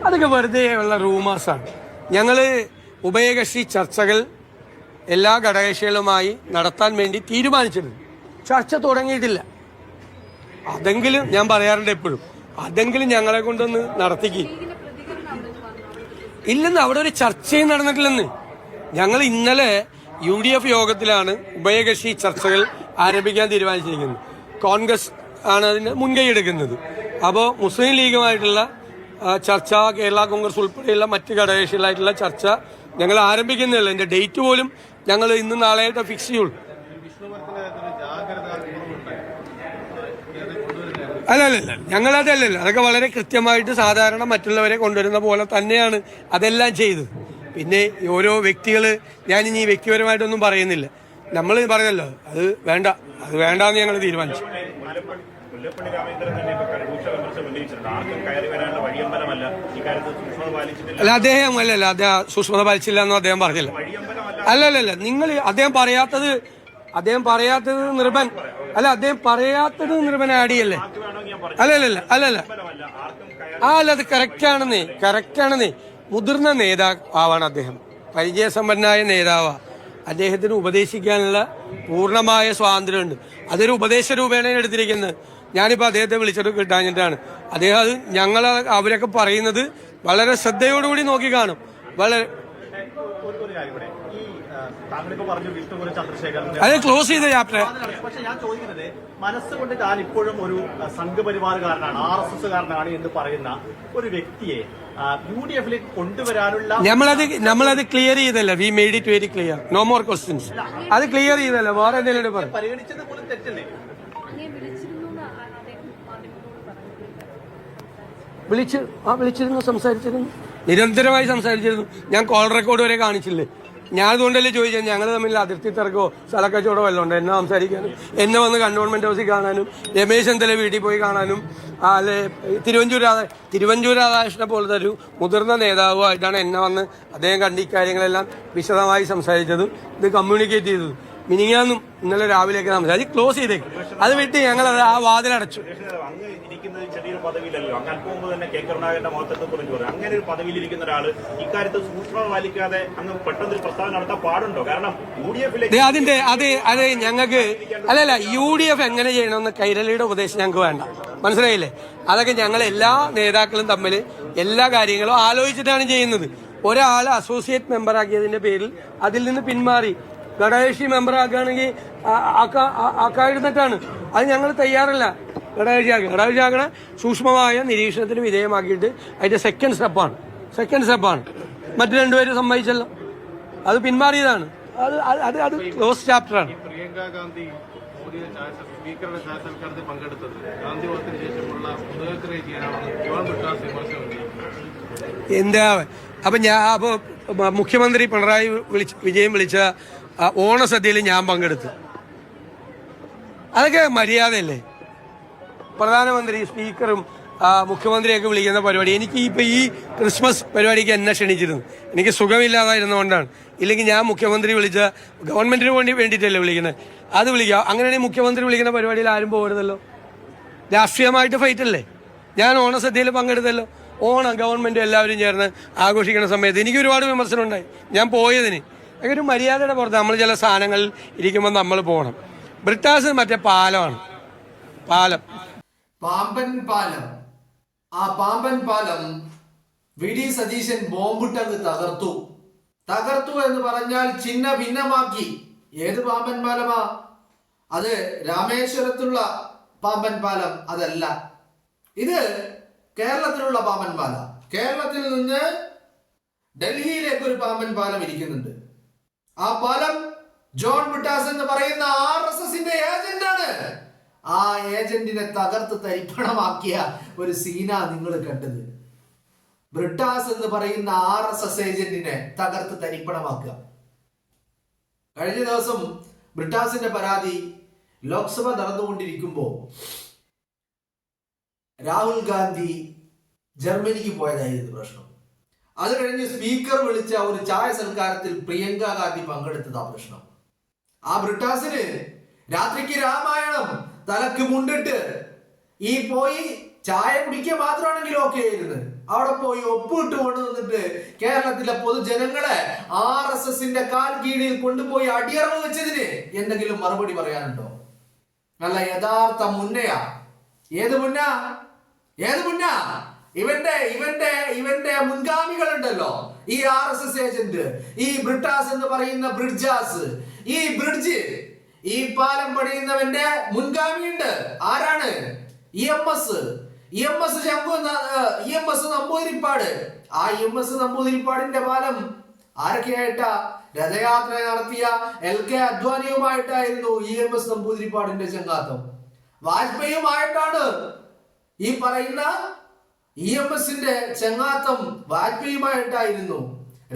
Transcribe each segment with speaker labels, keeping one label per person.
Speaker 1: അതൊക്കെ വെറുതെ ഉള്ള റൂമേഴ്സാണ്. ഞങ്ങൾ ഉഭയകക്ഷി ചർച്ചകൾ എല്ലാ ഘടകകക്ഷികളുമായി നടത്താൻ വേണ്ടി തീരുമാനിച്ചിട്ടുണ്ട്. ചർച്ച തുടങ്ങിയിട്ടില്ല. അതെങ്കിലും ഞാൻ പറയാറുണ്ട് എപ്പോഴും, അതെങ്കിലും ഞങ്ങളെ കൊണ്ടൊന്ന് നടത്തിക്ക്. ഇല്ലെന്ന്, അവിടെ ഒരു ചർച്ചയും നടന്നിട്ടില്ലെന്ന്. ഞങ്ങൾ ഇന്നലെ UDF യോഗത്തിലാണ് ഉഭയകക്ഷി ചർച്ചകൾ ആരംഭിക്കാൻ തീരുമാനിച്ചിരിക്കുന്നത്. കോൺഗ്രസ് ആണ് അതിന് മുൻകൈ എടുക്കുന്നത്. അപ്പോൾ മുസ്ലിം ലീഗുമായിട്ടുള്ള ചർച്ച, കേരള കോൺഗ്രസ് ഉൾപ്പെടെയുള്ള മറ്റ് ഘടകകക്ഷികളായിട്ടുള്ള ചർച്ച ഞങ്ങൾ ആരംഭിക്കുന്നില്ല. എൻ്റെ ഡേറ്റ് പോലും ഞങ്ങൾ ഇന്ന് നാളെയായിട്ട് ഫിക്സ് ചെയ്യുള്ളൂ. അല്ലല്ല, ഞങ്ങളതല്ലല്ലോ. അതൊക്കെ വളരെ കൃത്യമായിട്ട് സാധാരണ മറ്റുള്ളവരെ കൊണ്ടുവരുന്ന പോലെ തന്നെയാണ് അതെല്ലാം ചെയ്തത്. പിന്നെ ഓരോ വ്യക്തികൾ, ഞാനിനി വ്യക്തിപരമായിട്ടൊന്നും പറയുന്നില്ല. നമ്മൾ പറഞ്ഞല്ലോ അത് വേണ്ടാന്ന് ഞങ്ങൾ തീരുമാനിച്ചു. അല്ല, അദ്ദേഹം സൂക്ഷ്മത പാലിച്ചില്ല എന്നും അദ്ദേഹം പറഞ്ഞില്ല. അല്ലല്ല, നിങ്ങൾ അദ്ദേഹം പറയാത്തത് അദ്ദേഹം പറയാത്തത് നിർബൻ ആടിയല്ലേ? അല്ലല്ല, അത് കറക്റ്റാണെന്നേ. മുതിർന്ന നേതാവാണ് അദ്ദേഹം, പരിചയസമ്പന്നനായ നേതാവാ. അദ്ദേഹത്തിന് ഉപദേശിക്കാനുള്ള പൂർണ്ണമായ സ്വാതന്ത്ര്യമുണ്ട്. അതൊരു ഉപദേശ രൂപേണ എടുത്തിരിക്കുന്നത്. ഞാനിപ്പോൾ അദ്ദേഹത്തെ വിളിച്ചിട്ട് കിട്ടാഞ്ഞിട്ടാണ്. അദ്ദേഹം അത് അവരൊക്കെ പറയുന്നത് വളരെ ശ്രദ്ധയോടുകൂടി നോക്കി കാണും. വളരെ അത് ക്ലോസ് ചെയ്ത ചാപ്റ്റർ.
Speaker 2: പക്ഷെ ഞാൻ ചോദിക്കുന്നത്, മനസ്സുകൊണ്ട് താൻ ഇപ്പോഴും ഒരു സംഘപരിവാറുകാരനാണ്, RSSകാരനാണ് എന്ന് പറയുന്ന ഒരു വ്യക്തിയെ UDF കൊണ്ടുവരാനുള്ള
Speaker 1: നമ്മളത് ക്ലിയർ ചെയ്തല്ല. We made it very clear. No more questions. അത് ക്ലിയർ ചെയ്തല്ല. വേറെ എന്തെങ്കിലും
Speaker 2: പരിഗണിച്ചത് പോലും തെറ്റല്ലേ?
Speaker 1: വിളിച്ചിരുന്നു, സംസാരിച്ചിരുന്നു, നിരന്തരമായി സംസാരിച്ചിരുന്നു. ഞാൻ കോൾ റെക്കോർഡ് വരെ കാണിച്ചില്ലേ. ഞാൻ അതുകൊണ്ടല്ലേ ചോദിച്ചാൽ ഞങ്ങൾ തമ്മിൽ അതിർത്തി തിരക്കോ സ്ഥലക്കച്ചവടോ വല്ലതും ഉണ്ട്. എന്നെ സംസാരിക്കാനും, എന്നെ വന്ന് കണ്ടോൺമെന്റ് ഹൗസിൽ കാണാനും, രമേശ് ചെന്നിത്തല വീട്ടിൽ പോയി കാണാനും, അല്ലെ തിരുവഞ്ചൂർ രാധാകൃഷ്ണനെ പോലത്തെ ഒരു മുതിർന്ന നേതാവുമായിട്ടാണ് എന്നെ വന്ന് അദ്ദേഹം കണ്ട് ഇക്കാര്യങ്ങളെല്ലാം വിശദമായി സംസാരിച്ചതും ഇത് കമ്മ്യൂണിക്കേറ്റ് ചെയ്തതും. മിനിങ്ങാന്നും ഇന്നലെ രാവിലെയൊക്കെ സംസാരിച്ച് ക്ലോസ് ചെയ്തേക്കും. അത് വിട്ട് ഞങ്ങൾ ആ വാതിലടച്ചു.
Speaker 2: ചെറിയൊരു പദവിയിലല്ലോ, അങ്ങനെ പോകുമ്പോൾ തന്നെ കെ കരുണാകരന്റെ മുഖത്തൊക്കെ കുറിച്ച് പറയും. അങ്ങനെ ഒരു പദവിയിലിരിക്കുന്ന ഒരാള് ഇക്കാര്യത്തിൽ സൂക്ഷ്മത പാലിക്കാതെ അങ്ങ് പെട്ടെന്നൊരു പ്രസ്താവന നടത്താൻ പാടുണ്ടോ? കാരണം
Speaker 1: അതെ ഞങ്ങൾക്ക് അല്ലല്ല, UDF എങ്ങനെ ചെയ്യണമെന്ന് കൈരളിയുടെ ഉപദേശം ഞങ്ങൾക്ക് വേണ്ട. മനസ്സിലായില്ലേ? അതൊക്കെ ഞങ്ങൾ എല്ലാ നേതാക്കളും തമ്മിൽ എല്ലാ കാര്യങ്ങളും ആലോചിച്ചിട്ടാണ് ചെയ്യുന്നത്. ഒരാൾ അസോസിയേറ്റ് മെമ്പറാക്കിയതിന്റെ പേരിൽ അതിൽ നിന്ന് പിന്മാറി ഘടകകക്ഷി മെമ്പറാക്കുകയാണെങ്കിൽ ആക്കാതിരുന്നിട്ടാണ്. അത് ഞങ്ങൾ തയ്യാറല്ല. ഘടകകക്ഷിയാക്കണ സൂക്ഷ്മമായ നിരീക്ഷണത്തിന് വിധേയമാക്കിയിട്ട് അതിന്റെ സെക്കൻഡ് സ്റ്റെപ്പാണ്. മറ്റു രണ്ടുപേരും സമ്മതിച്ചല്ലോ, അത് പിന്മാറിയതാണ്. അത് ക്ലോസ് ചാപ്റ്ററാണ്.
Speaker 3: പ്രിയങ്ക ഗാന്ധി സ്പീക്കറുടെ സൽക്കാരത്തിൽ പങ്കെടുത്തത് ഗാന്ധിവാദത്തിന് ശേഷമുള്ള
Speaker 1: എന്താ മുഖ്യമന്ത്രി പിണറായി വിജയൻ വിളിച്ച ഓണസദ്യയിൽ ഞാൻ പങ്കെടുത്തു. അതൊക്കെ മര്യാദയല്ലേ? പ്രധാനമന്ത്രി, സ്പീക്കറും മുഖ്യമന്ത്രിയൊക്കെ വിളിക്കുന്ന പരിപാടി. എനിക്ക് ഈ ക്രിസ്മസ് പരിപാടിക്ക് എന്നെ ക്ഷണിച്ചിരുന്നു. എനിക്ക് സുഖമില്ലാതായിരുന്നുകൊണ്ടാണ്. ഇല്ലെങ്കിൽ ഞാൻ മുഖ്യമന്ത്രി വിളിച്ച ഗവൺമെന്റിന് വേണ്ടിയിട്ടല്ലേ വിളിക്കുന്നത്, അത് വിളിക്കാം. അങ്ങനെയാണെങ്കിൽ മുഖ്യമന്ത്രി വിളിക്കുന്ന പരിപാടിയിൽ ആരും പോകരുതല്ലോ. രാഷ്ട്രീയമായിട്ട് ഫൈറ്റ് അല്ലേ? ഞാൻ ഓണസദ്യയിൽ പങ്കെടുത്തല്ലോ. ഓണം ഗവൺമെന്റും എല്ലാവരും ചേർന്ന് ആഘോഷിക്കുന്ന സമയത്ത് എനിക്ക് ഒരുപാട് വിമർശനം ഉണ്ടായി. ഞാൻ പോയതിന് അങ്ങനെ ഒരു മര്യാദയുടെ പുറത്ത് നമ്മൾ ചില സാധനങ്ങളിൽ ഇരിക്കുമ്പോൾ നമ്മൾ പോകണം. ബ്രിട്ടാസ് മറ്റേ പാലമാണ്,
Speaker 4: പാമ്പൻ പാലം. ആ പാമ്പൻ പാലം VD സതീശൻ ബോംബിട്ടങ്ങ് തകർത്തു എന്ന് പറഞ്ഞാൽ ചിന്ന ഭിന്നമാക്കി. ഏത് പാമ്പൻ പാലമാ അത്? രാമേശ്വരത്തുള്ള പാമ്പൻ പാലം അതല്ല, ഇത് കേരളത്തിലുള്ള പാമ്പൻ പാലം. കേരളത്തിൽ നിന്ന് ഡൽഹിയിലേക്ക് ഒരു പാമ്പൻ പാലം ഇരിക്കുന്നുണ്ട്. ആ പാലം ജോൺ ബ്രിട്ടാസ് എന്ന് പറയുന്ന RSSന്റെ ഏജന്റാണ്. ആ ഏജന്റിനെ തകർത്ത് തരിപ്പണമാക്കിയ ഒരു സീന നിങ്ങൾ കണ്ടത്. ബ്രിട്ടാസ് എന്ന് പറയുന്ന RSS ഏജന്റിനെ തകർത്ത് തരിപ്പണമാക്കുക. കഴിഞ്ഞ ദിവസം ബ്രിട്ടാസിന്റെ പരാതി ലോക്സഭ നടന്നുകൊണ്ടിരിക്കുമ്പോൾ രാഹുൽ ഗാന്ധി ജർമ്മനിക്ക് പോയതായിരുന്നു പ്രശ്നം. അത് കഴിഞ്ഞ് സ്പീക്കർ വിളിച്ച ഒരു ചായ സൽക്കാരത്തിൽ പ്രിയങ്ക ഗാന്ധി പങ്കെടുത്തതാ പ്രശ്നം. ആ ബ്രിട്ടാസിന് രാത്രിക്ക് രാമായണം തലക്ക് മുണ്ടിട്ട് ഈ പോയി ചായ കുടിക്കുക മാത്രമാണെങ്കിൽ ഓക്കെ ആയിരുന്നു. അവിടെ പോയി ഒപ്പിട്ട് കൊണ്ടുവന്നിട്ട് കേരളത്തിലെ പൊതുജനങ്ങളെ RSSന്റെ കാൽ കീഴിൽ കൊണ്ടുപോയി അടിയറവ് വെച്ചതിന് എന്തെങ്കിലും മറുപടി പറയാനുണ്ടോ? നല്ല യഥാർത്ഥ മുന്നയാ. ഏത് മുന്ന? ഇവന്റെ മുൻഗാമികളുണ്ടല്ലോ, ഈ RSS ഏജന്റ്, ഈ ബ്രിട്ടാസ് എന്ന് പറയുന്ന ബ്രിഡ്ജാസ്, ഈ ബ്രിഡ്ജ്, ഈ പാലം പണിയുന്നവന്റെ മുൻഗാമിയുണ്ട്. ആരാണ്? EMS നമ്പൂതിരിപ്പാട്. ആ EMS നമ്പൂതിരിപ്പാടിന്റെ പാലം ആരൊക്കെയായിട്ടാ? രഥയാത്ര നടത്തിയ LK അദ്വാനിയുമായിട്ടായിരുന്നു EMS നമ്പൂതിരിപ്പാടിന്റെ ചങ്ങാത്തം. വാജ്പേയിയുമായിട്ടാണ് ഈ പറയുന്ന EMSന്റെ ചങ്ങാത്തം. വാജ്പേയിയുമായിട്ടായിരുന്നു.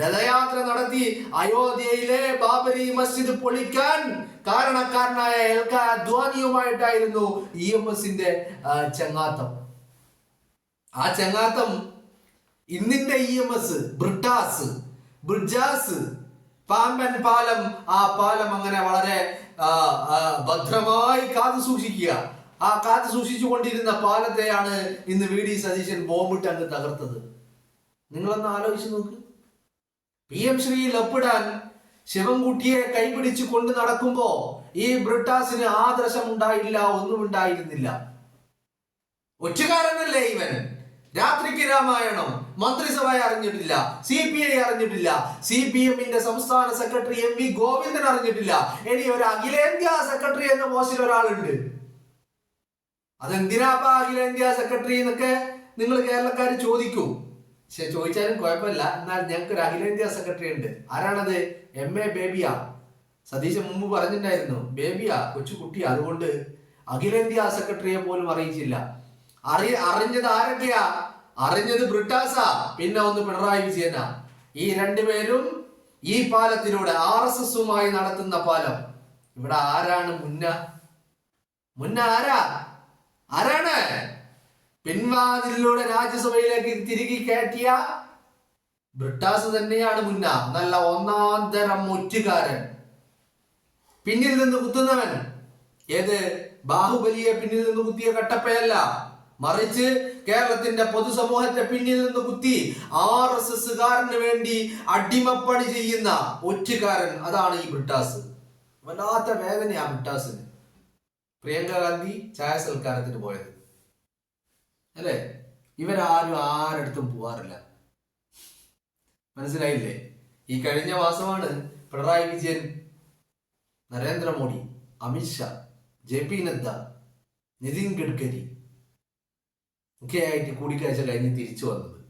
Speaker 4: രഥയാത്ര നടത്തി അയോധ്യയിലെ ബാബരി മസ്ജിദ് പൊളിക്കാൻ കാരണക്കാരനായ LK അദ്വാനിയുമായിട്ടായിരുന്നു EMSന്റെ ചങ്ങാത്തം. ആ ചങ്ങാത്തം ഇന്നിന്റെ EMS ബ്രിഡ്ജാസ് പാമ്പൻ പാലം, ആ പാലം അങ്ങനെ വളരെ ഭദ്രമായി കാത്തു സൂക്ഷിക്കുക. ആ കാത്തു സൂക്ഷിച്ചു കൊണ്ടിരുന്ന പാലത്തെയാണ് ഇന്ന് VD സതീശൻ ബോംബിട്ട് അങ്ങ് തകർത്തത്. നിങ്ങളൊന്ന് ആലോചിച്ച് നോക്ക്. PM ശ്രീയിൽ ഒപ്പിടാൻ ശിവൻകുട്ടിയെ കൈപിടിച്ചു കൊണ്ട് നടക്കുമ്പോ ഈ ബ്രിട്ടാസിന് ആദർശം ഉണ്ടായില്ല, ഒന്നും ഉണ്ടായിരുന്നില്ല. ഒറ്റുകാരനല്ലേ ഇവൻ? രാത്രിക്ക് രാമായണം മന്ത്രിസഭയെ അറിഞ്ഞിട്ടില്ല, CPI അറിഞ്ഞിട്ടില്ല, CPMന്റെ സംസ്ഥാന സെക്രട്ടറി MV ഗോവിന്ദൻ അറിഞ്ഞിട്ടില്ല. ഇനി ഒരു അഖിലേന്ത്യാ സെക്രട്ടറി എന്ന പോസ്റ്റിൽ ഒരാളുണ്ട്. അതെന്തിനാപ്പാ അഖിലേന്ത്യാ സെക്രട്ടറി എന്നൊക്കെ നിങ്ങൾ കേരളക്കാർ ചോദിക്കൂ. പക്ഷെ ചോദിച്ചാലും കുഴപ്പമില്ല. എന്നാൽ ഞങ്ങൾക്ക് ഒരു അഖിലേന്ത്യാ സെക്രട്ടറി ഉണ്ട്. ആരാണത്? MA ബേബിയ. സതീശൻ മുമ്പ് പറഞ്ഞിട്ടുണ്ടായിരുന്നു, ബേബിയ കൊച്ചു കുട്ടിയാ, അതുകൊണ്ട് അഖിലേന്ത്യാ സെക്രട്ടറിയെ പോലും അറിയിച്ചില്ല. അറിഞ്ഞത് ആരൊക്കെയാ? അറിഞ്ഞത് ബ്രിട്ടാസാ, പിന്നെ ഒന്ന് പിണറായി വിജയനാ. ഈ രണ്ടുപേരും ഈ പാലത്തിലൂടെ RSSുമായി നടത്തുന്ന പാലം. ഇവിടെ ആരാണ് മുന്ന ആരാണ്? പിൻവാതിലൂടെ രാജ്യസഭയിലേക്ക് തിരികെ കയറ്റിയ ബ്രിട്ടാസ് തന്നെയാണ് മുന്ന. നല്ല ഒന്നാം തരം ഒറ്റുകാരൻ, പിന്നിൽ നിന്ന് കുത്തുന്നവൻ. ഏത്? ബാഹുബലിയെ പിന്നിൽ നിന്ന് കുത്തിയ കട്ടപ്പയല്ല, മറിച്ച് കേരളത്തിന്റെ പൊതുസമൂഹത്തെ പിന്നിൽ നിന്ന് കുത്തി RSSകാരന് വേണ്ടി അടിമപ്പണി ചെയ്യുന്ന ഒറ്റുകാരൻ. അതാണ് ഈ ബ്രിട്ടാസ്. വല്ലാത്ത വേദനയാ ബ്രിട്ടാസിന്. പ്രിയങ്ക ഗാന്ധി ചായ സൽക്കാരത്തിന് പോയത് അല്ലേ? ഇവരാരും ആരടുത്തും പോവാറില്ല. മനസ്സിലായില്ലേ? ഈ കഴിഞ്ഞ മാസമാണ് പിണറായി വിജയൻ, നരേന്ദ്രമോദി, അമിത്ഷാ, JP നദ്ദ, നിതിൻ ഗഡ്കരി ഒക്കെ ആയിട്ട് കൂടിക്കാഴ്ച കഴിഞ്ഞ് തിരിച്ചു വന്നത്.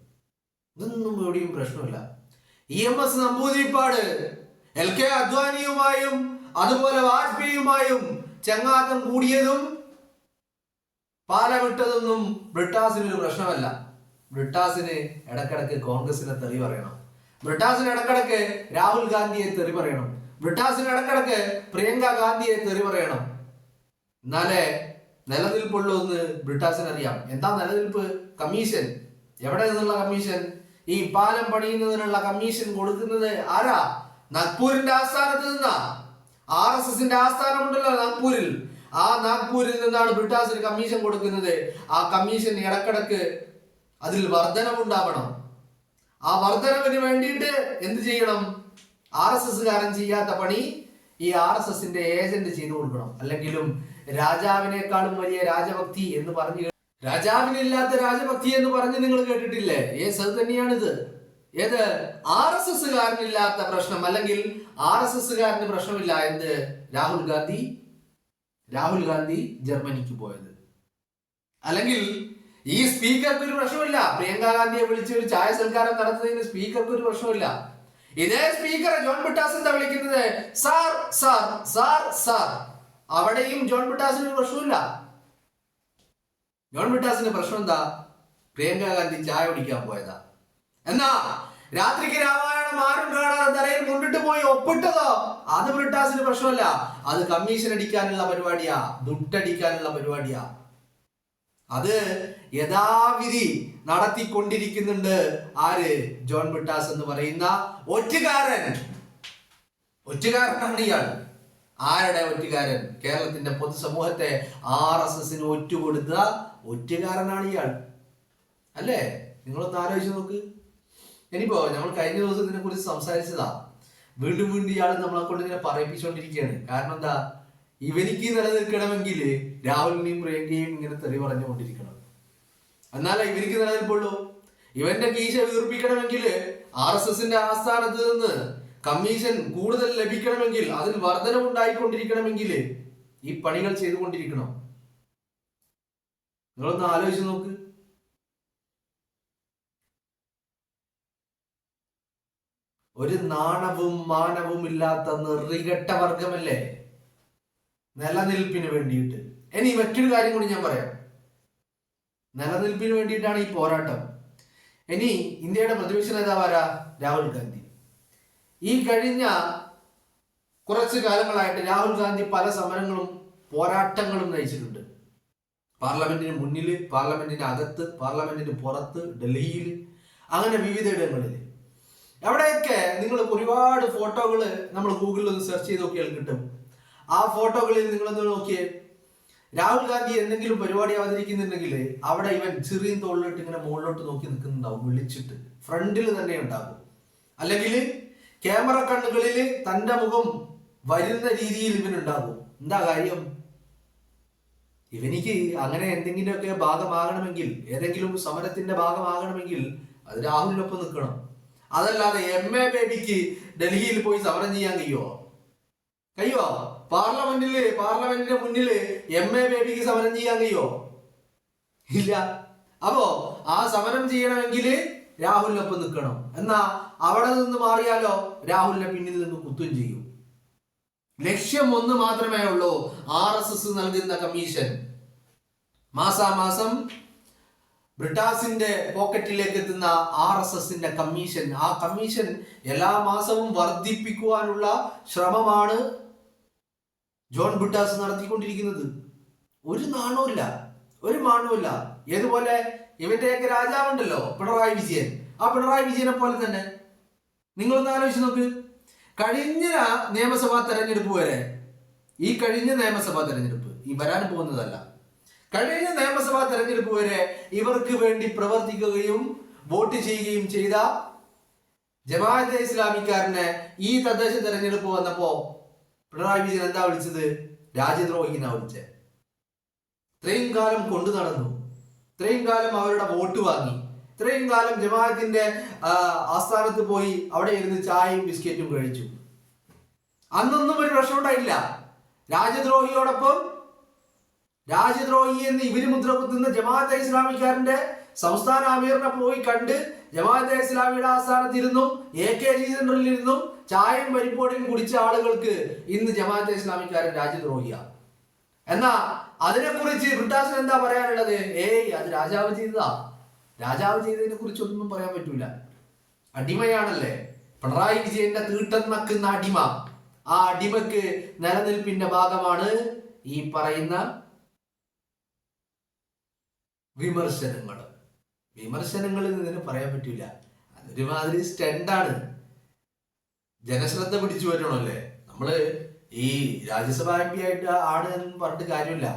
Speaker 4: ഇതൊന്നും എവിടെയും പ്രശ്നമില്ല. EMS നമ്പൂതിരിപ്പാട് LK അദ്വാനിയുമായും അതുപോലെ വാജ്പേയിയുമായും ചങ്ങാത്തം കൂടിയതും പാലമിട്ടതൊന്നും ബ്രിട്ടാസിനൊരു പ്രശ്നമല്ല. ബ്രിട്ടാസിന് ഇടക്കിടക്ക് കോൺഗ്രസിനെ തെറി പറയണം. ബ്രിട്ടാസിന് ഇടക്കിടക്ക് രാഹുൽ ഗാന്ധിയെ തെറി പറയണം. ബ്രിട്ടാസിന് ഇടക്കിടക്ക് പ്രിയങ്ക ഗാന്ധിയെ തെറി പറയണം. എന്നാലേ നിലനിൽപ്പുള്ളൂ എന്ന് ബ്രിട്ടാസിന് അറിയാം. എന്താ നിലനിൽപ്പ്? കമ്മീഷൻ. എവിടെ നിന്നുള്ള കമ്മീഷൻ? ഈ പാലം പണിയുന്നതിനുള്ള കമ്മീഷൻ കൊടുക്കുന്നത് ആരാ? നാഗ്പൂരിന്റെ ആസ്ഥാനത്ത് നിന്നാ. RSSന്റെ ആസ്ഥാനമുണ്ടല്ലോ നാഗ്പൂരിൽ. ആ നാഗ്പൂരിൽ നിന്നാണ് ബ്രിട്ടാസിന് കമ്മീഷൻ കൊടുക്കുന്നത്. ആ കമ്മീഷൻ ഇടക്കിടക്ക് അതിൽ വർധനവുണ്ടാവണം. ആ വർധനവിന് വേണ്ടിയിട്ട് എന്ത് ചെയ്യണം? RSSകാരൻ ചെയ്യാത്ത പണി ഈ RSSന്റെ ഏജന്റ് ചെയ്തു കൊടുക്കണം. അല്ലെങ്കിലും രാജാവിനേക്കാളും വലിയ രാജഭക്തി എന്ന് പറഞ്ഞു, രാജാവിനില്ലാത്ത രാജഭക്തി എന്ന് പറഞ്ഞ് നിങ്ങൾ കേട്ടിട്ടില്ലേ? അത് തന്നെയാണിത്. ഏത്? RSSകാരനില്ലാത്ത പ്രശ്നം, അല്ലെങ്കിൽ RSSകാരന് പ്രശ്നമില്ല. എന്ത്? രാഹുൽ ഗാന്ധി ജർമ്മനിക്ക് പോയത്. അല്ലെങ്കിൽ ഈ സ്പീക്കർക്ക് ഒരു പ്രശ്നമില്ല. പ്രിയങ്ക ഗാന്ധിയെ വിളിച്ച് ഒരു ചായ സൽക്കാരം നടത്തുന്നതിന് സ്പീക്കർക്ക് ഒരു പ്രശ്നമില്ല. ഇതേ സ്പീക്കറെ ജോൺ ബ്രിട്ടാസ് എന്താ വിളിക്കുന്നത്? Sir sir sir sir. അവിടെയും ജോൺ ബ്രിട്ടാസിന് ഒരു പ്രശ്നമില്ല. ജോൺ ബ്രിട്ടാസിന്റെ പ്രശ്നം എന്താ? പ്രിയങ്ക ഗാന്ധി ചായ കുടിക്കാൻ പോയതാ. എന്നാ രാത്രിക്ക് രാമായണം ആരും കാണാതെ തലയിൽ മുണ്ടിട്ട് പോയി ഒപ്പിട്ടതോ? അത് ബ്രിട്ടാസിന് പ്രശ്നമല്ല. അത് കമ്മീഷൻ അടിക്കാനുള്ള പരിപാടിയാ, ദുട്ടടിക്കാനുള്ള പരിപാടിയാ. അത് യഥാവിധി നടത്തിക്കൊണ്ടിരിക്കുന്നുണ്ട്. ആര്? ജോൺ ബ്രിട്ടാസ് എന്ന് പറയുന്ന ഒറ്റുകാരനാണ് ഇയാൾ. ആരുടെ ഒറ്റുകാരൻ? കേരളത്തിന്റെ പൊതുസമൂഹത്തെ RSSന് ഒറ്റുകൊടുത്ത ഒറ്റുകാരനാണ് ഇയാൾ, അല്ലേ? നിങ്ങളൊന്ന് ആലോചിച്ച് നോക്ക്. ഇനിയിപ്പോ ഞങ്ങൾ കഴിഞ്ഞ ദിവസം ഇതിനെ കുറിച്ച് സംസാരിച്ചതാ. വീണ്ടും വീണ്ടും ഇയാൾ നമ്മളെ കൊണ്ട് ഇങ്ങനെ പറയിപ്പിച്ചുകൊണ്ടിരിക്കുകയാണ്. കാരണം എന്താ, ഇവനിക്ക് നിലനിൽക്കണമെങ്കിൽ രാഹുലിനെയും പ്രിയങ്കയും ഇങ്ങനെ തെറി പറഞ്ഞുകൊണ്ടിരിക്കണം. എന്നാലേ ഇവനിക്ക് നിലനിൽപ്പുള്ളൂ. ഇവന്റെ കീശ വീർപ്പിക്കണമെങ്കിൽ RSSന്റെ ആസ്ഥാനത്ത് നിന്ന് കമ്മീഷൻ കൂടുതൽ ലഭിക്കണമെങ്കിൽ, അതിൽ വർധനവുണ്ടായിക്കൊണ്ടിരിക്കണമെങ്കിൽ ഈ പണികൾ ചെയ്തുകൊണ്ടിരിക്കണം. നിങ്ങളൊന്ന് ആലോചിച്ച് നോക്ക്. ഒരു നാണവും മാനവും ഇല്ലാത്ത നെറികെട്ട വർഗമല്ലേ നിലനിൽപ്പിന് വേണ്ടിയിട്ട്. ഇനി മറ്റൊരു കാര്യം കൂടി ഞാൻ പറയാം. നിലനിൽപ്പിന് വേണ്ടിയിട്ടാണ് ഈ പോരാട്ടം. ഇനി ഇന്ത്യയുടെ പ്രതിപക്ഷ നേതാവാരാ? രാഹുൽ ഗാന്ധി. ഈ കഴിഞ്ഞ കുറച്ച് കാലങ്ങളായിട്ട് രാഹുൽ ഗാന്ധി പല സമരങ്ങളും പോരാട്ടങ്ങളും നയിച്ചിട്ടുണ്ട്. പാർലമെന്റിന് മുന്നിൽ, പാർലമെന്റിന് അകത്ത്, പാർലമെന്റിന് പുറത്ത്, ഡൽഹിയിൽ, അങ്ങനെ വിവിധ ഇടങ്ങളിൽ. എവിടെയൊക്കെ നിങ്ങൾ ഒരുപാട് ഫോട്ടോകൾ നമ്മൾ ഗൂഗിളിൽ ഒന്ന് സെർച്ച് ചെയ്ത് നോക്കിയാൽ കിട്ടും. ആ ഫോട്ടോകളിൽ നിങ്ങളൊന്ന് നോക്കിയേ, രാഹുൽ ഗാന്ധി എന്തെങ്കിലും പരിപാടി അവതരിക്കുന്നുണ്ടെങ്കിൽ അവിടെ ഇവൻ ചെറിയ തോളിലിട്ട് ഇങ്ങനെ മുകളിലോട്ട് നോക്കി നിൽക്കുന്നുണ്ടാവും, വിളിച്ചിട്ട് ഫ്രണ്ടിൽ തന്നെ ഉണ്ടാകും. അല്ലെങ്കിൽ ക്യാമറ കണ്ണുകളിൽ തന്റെ മുഖം വരുന്ന രീതിയിൽ ഇവനുണ്ടാകും. എന്താ കാര്യം? ഇവനിക്ക് അങ്ങനെ എന്തെങ്കിലുമൊക്കെ ഭാഗമാകണമെങ്കിൽ, ഏതെങ്കിലും സമരത്തിന്റെ ഭാഗമാകണമെങ്കിൽ അത് രാഹുലിനൊപ്പം നിൽക്കണം. അതല്ലാതെ MA ബേബിക്ക് ഡൽഹിയിൽ പോയി സമരം ചെയ്യാൻ കഴിയോ? പാർലമെന്റിന്റെ മുന്നില് MA ബേബിക്ക് സമരം ചെയ്യാൻ കഴിയോ? ഇല്ല. അപ്പോ ആ സമരം ചെയ്യണമെങ്കിൽ രാഹുലിനൊപ്പം നിൽക്കണം. എന്നാ അവിടെ നിന്ന് മാറിയാലോ രാഹുലിനെ പിന്നിൽ നിന്ന് കുത്തും ചെയ്യും. ലക്ഷ്യം ഒന്ന് മാത്രമേ ഉള്ളൂ, RSS നൽകുന്ന കമ്മീഷൻ. മാസാമാസം ബ്രിട്ടാസിന്റെ പോക്കറ്റിലേക്ക് എത്തുന്ന RSSന്റെ കമ്മീഷൻ. ആ കമ്മീഷൻ എല്ലാ മാസവും വർദ്ധിപ്പിക്കുവാനുള്ള ശ്രമമാണ് ജോൺ ബ്രിട്ടാസ് നടത്തിക്കൊണ്ടിരിക്കുന്നത്. ഒരു നാണവുമില്ല, ഒരു മാണവുമില്ല. ഏതുപോലെ ഇവന്റെയൊക്കെ രാജാവുണ്ടല്ലോ പിണറായി വിജയൻ. ആ പിണറായി വിജയനെ പോലെ തന്നെ നിങ്ങളൊന്ന് ആലോചിച്ച് നോക്ക്. കഴിഞ്ഞ നിയമസഭാ തെരഞ്ഞെടുപ്പ് വരെ, ഈ കഴിഞ്ഞ നിയമസഭാ തെരഞ്ഞെടുപ്പ്, ഈ വരാൻ പോകുന്നതല്ല, കഴിഞ്ഞ നിയമസഭാ തെരഞ്ഞെടുപ്പ് വരെ ഇവർക്ക് വേണ്ടി പ്രവർത്തിക്കുകയും വോട്ട് ചെയ്യുകയും ചെയ്ത ജമാഅത്തെ ഇസ്ലാമിക്കാരനെ ഈ തദ്ദേശ തെരഞ്ഞെടുപ്പ് വന്നപ്പോ പിണറായി വിജയൻ എന്താ വിളിച്ചത്? രാജ്യദ്രോഹിന്നാ വിളിച്ചത്. ഇത്രയും കാലം കൊണ്ടു നടന്നു, ഇത്രയും കാലം അവരുടെ വോട്ട് വാങ്ങി, ഇത്രയും കാലം ജമാഅത്തിന്റെ ആസ്ഥാനത്ത് പോയി അവിടെ ഇരുന്ന് ചായയും ബിസ്ക്കറ്റും കഴിച്ചു. അന്നൊന്നും ഒരു പ്രശ്നം ഉണ്ടായില്ല. രാജ്യദ്രോഹിയോടൊപ്പം രാജ്യദ്രോഹി എന്ന് ഇവര് മുദ്ര കുത്തുന്ന ജമാഅത്തെ ഇസ്ലാമിക്കാരന്റെ സംസ്ഥാന അമീറിനെ പോയി കണ്ട് ജമാഅത്തെ ഇസ്ലാമിയുടെ ആസ്ഥാനത്തിരുന്നും AKG സെന്ററിലിരുന്നും ചായയും പരിപ്പോടിയും കുടിച്ച ആളുകൾക്ക് ഇന്ന് ജമാഅത്തെ ഇസ്ലാമിക്കാരൻ രാജ്യദ്രോഹിയാണ്. എന്നാ അതിനെക്കുറിച്ച് ബ്രിട്ടാസിന് എന്താ പറയാനുള്ളത്? അത് രാജാവ് ചെയ്തതാ. രാജാവ് ചെയ്തതിനെ കുറിച്ചൊന്നും പറയാൻ പറ്റൂല. അടിമയാണല്ലേ പിണറായി വിജയന്റെ തീട്ടം നക്കുന്ന അടിമ. ആ അടിമക്ക് നിലനിൽപ്പിന്റെ ഭാഗമാണ് ഈ പറയുന്ന വിമർശനങ്ങൾ ഇതിന് പറയാൻ പറ്റൂല. അതൊരുമാതിരി സ്റ്റണ്ടാണ്. ജനശ്രദ്ധ പിടിച്ചു പറ്റണല്ലേ. നമ്മള് ഈ രാജ്യസഭാ MP ആയിട്ട് ആണ് എന്ന് പറഞ്ഞിട്ട് കാര്യമില്ല.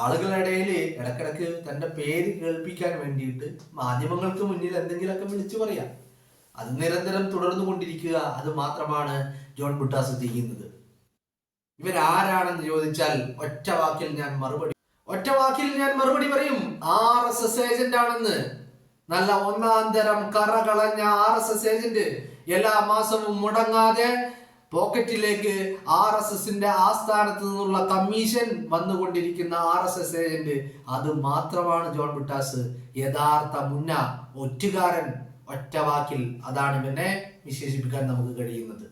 Speaker 4: ആളുകളുടെ ഇടയിൽ ഇടക്കിടക്ക് തന്റെ പേര് കേൾപ്പിക്കാൻ വേണ്ടിയിട്ട് മാധ്യമങ്ങൾക്ക് മുന്നിൽ എന്തെങ്കിലുമൊക്കെ വിളിച്ചു പറയാം. അത് നിരന്തരം തുടർന്നു കൊണ്ടിരിക്കുക. അത് മാത്രമാണ് ജോൺ ബ്രിട്ടാസ് ചെയ്യുന്നത്. ഇവരാരാണെന്ന് ചോദിച്ചാൽ ഒറ്റ വാക്കിൽ ഞാൻ മറുപടി പറയും. RSS ഏജന്റ് ആണെന്ന്. നല്ല ഒന്നാം തരം കറകളഞ്ഞ RSS ഏജന്റ്. എല്ലാ മാസവും മുടങ്ങാതെ പോക്കറ്റിലേക്ക് RSSന്റെ ആസ്ഥാനത്ത് നിന്നുള്ള കമ്മീഷൻ വന്നുകൊണ്ടിരിക്കുന്ന RSS ഏജന്റ്. അത് മാത്രമാണ് ജോൺ ബ്രിട്ടാസ്. യഥാർത്ഥ ഒറ്റുകാരൻ. ഒറ്റ വാക്കിൽ അതാണ് ഇവനെ വിശേഷിപ്പിക്കാൻ നമുക്ക് കഴിയുന്നത്.